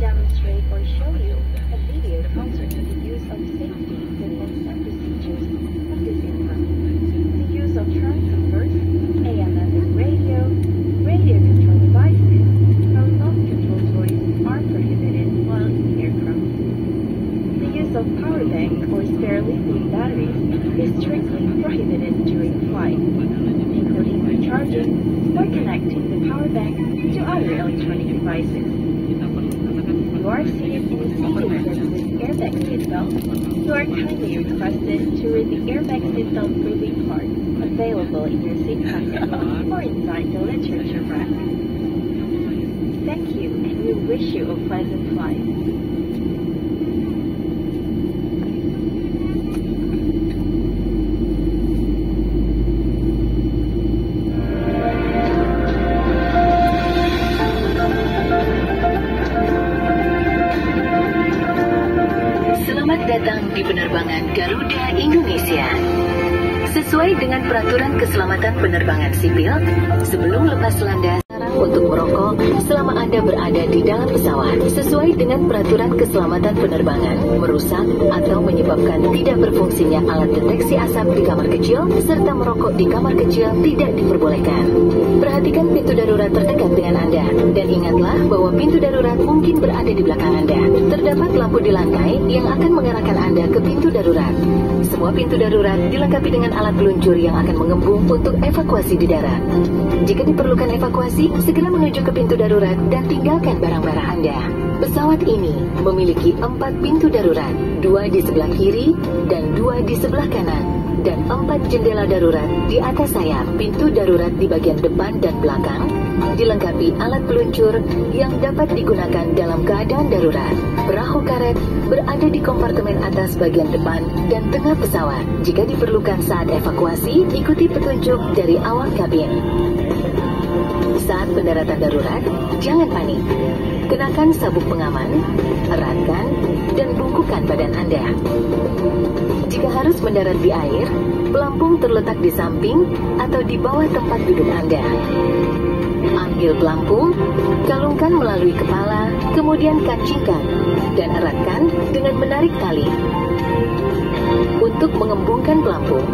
Demonstrate or show you a video concerning the use of safety symbols and procedures of this aircraft. The use of transceivers, AM/FM radio, radio control devices, and remote control toys are prohibited while in the aircraft. The use of power bank or spare lithium batteries is strictly prohibited during flight, including recharging or connecting the power bank to other electronic devices. You are seated in a seating with airbag seatbelt. You are kindly requested to read the airbag seatbelt briefing card available in your seat pocket or inside the literature rack. Thank you, and we wish you a pleasant flight. Datang di penerbangan Garuda Indonesia. Sesuai dengan peraturan keselamatan penerbangan sipil, sebelum lepas landas, untuk merokok selama Anda berada di dalam pesawat. Sesuai dengan peraturan keselamatan penerbangan, merusak atau menyebabkan tidak berfungsinya alat deteksi asap di kamar kecil, serta merokok di kamar kecil tidak diperbolehkan. Perhatikan pintu darurat terdekat dengan Anda, dan ingatlah bahwa pintu darurat mungkin berada di belakang Anda. Terdapat lampu di lantai yang akan mengarahkan Anda ke pintu darurat. Semua pintu darurat dilengkapi dengan alat peluncur yang akan mengembung untuk evakuasi di darat. Jika diperlukan evakuasi, segera menuju ke pintu darurat dan tinggalkan barang-barang Anda. Pesawat ini memiliki 4 pintu darurat, 2 di sebelah kiri dan 2 di sebelah kanan, dan 4 jendela darurat di atas sayap. Pintu darurat di bagian depan dan belakang dilengkapi alat peluncur yang dapat digunakan dalam keadaan darurat. Perahu karet berada di kompartemen atas bagian depan dan tengah pesawat. Jika diperlukan saat evakuasi, ikuti petunjuk dari awak kabin. Saat pendaratan darurat, jangan panik. Kenakan sabuk pengaman, eratkan, dan bungkukan badan Anda. Jika harus mendarat di air, pelampung terletak di samping atau di bawah tempat duduk Anda. Ambil pelampung, kalungkan melalui kepala, kemudian kancingkan, dan eratkan dengan menarik tali. Untuk mengembungkan pelampung,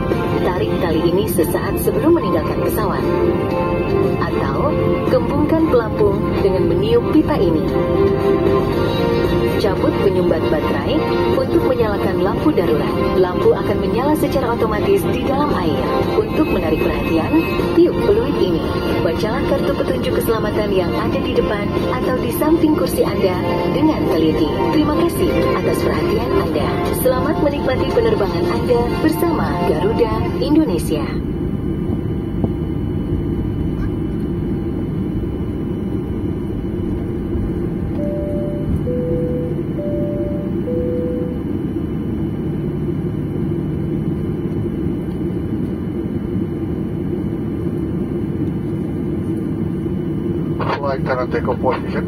tarik tali ini sesaat sebelum meninggalkan pesawat. Atau, gembungkan pelampung dengan meniup pipa ini. Cabut penyumbat baterai untuk menyalakan lampu darurat. Lampu akan menyala secara otomatis di dalam air. Untuk menarik perhatian, tiup peluit ini. Bacalah kartu petunjuk keselamatan yang ada di depan atau di samping kursi Anda dengan teliti. Terima kasih atas perhatian Anda. Selamat menikmati penerbangan Anda bersama Garuda Indonesia. Flight and takeoff position.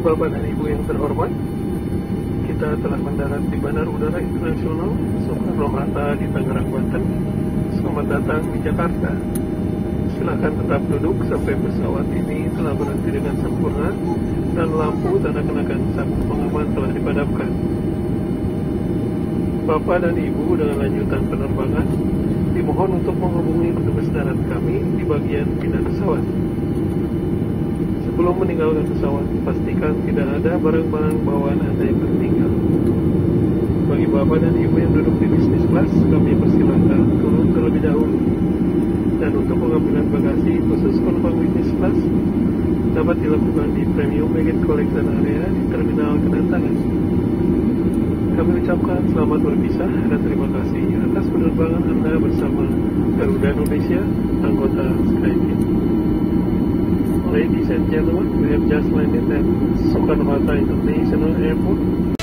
Bapak dan Ibu yang terhormat, kita telah mendarat di Bandar Udara Internasional Soekarno-Hatta di Tangerang, Banten. Selamat datang di Jakarta. Silakan tetap duduk sampai pesawat ini telah berhenti dengan sempurna dan lampu tanda kenakan sabuk pengaman telah dipadamkan. Bapak dan Ibu dengan lanjutan penerbangan dimohon untuk menghubungi petugas darat kami di bagian pindah pesawat. Sebelum meninggalkan pesawat, pastikan tidak ada barang-barang bawaan Anda yang tertinggal. Bagi Bapak dan Ibu yang duduk di bisnis class, kami persilahkan turun terlebih dahulu. Dan untuk pengambilan bagasi khusus penumpang bisnis class dapat dilakukan di Premium Baggage Collection Area di terminal kedatangan. Kami ucapkan selamat berpisah dan terima kasih atas penerbangan Anda bersama Garuda Indonesia, anggota SkyTeam. Ladies and gentlemen, we have just landed at Soekarno-Hatta International Airport.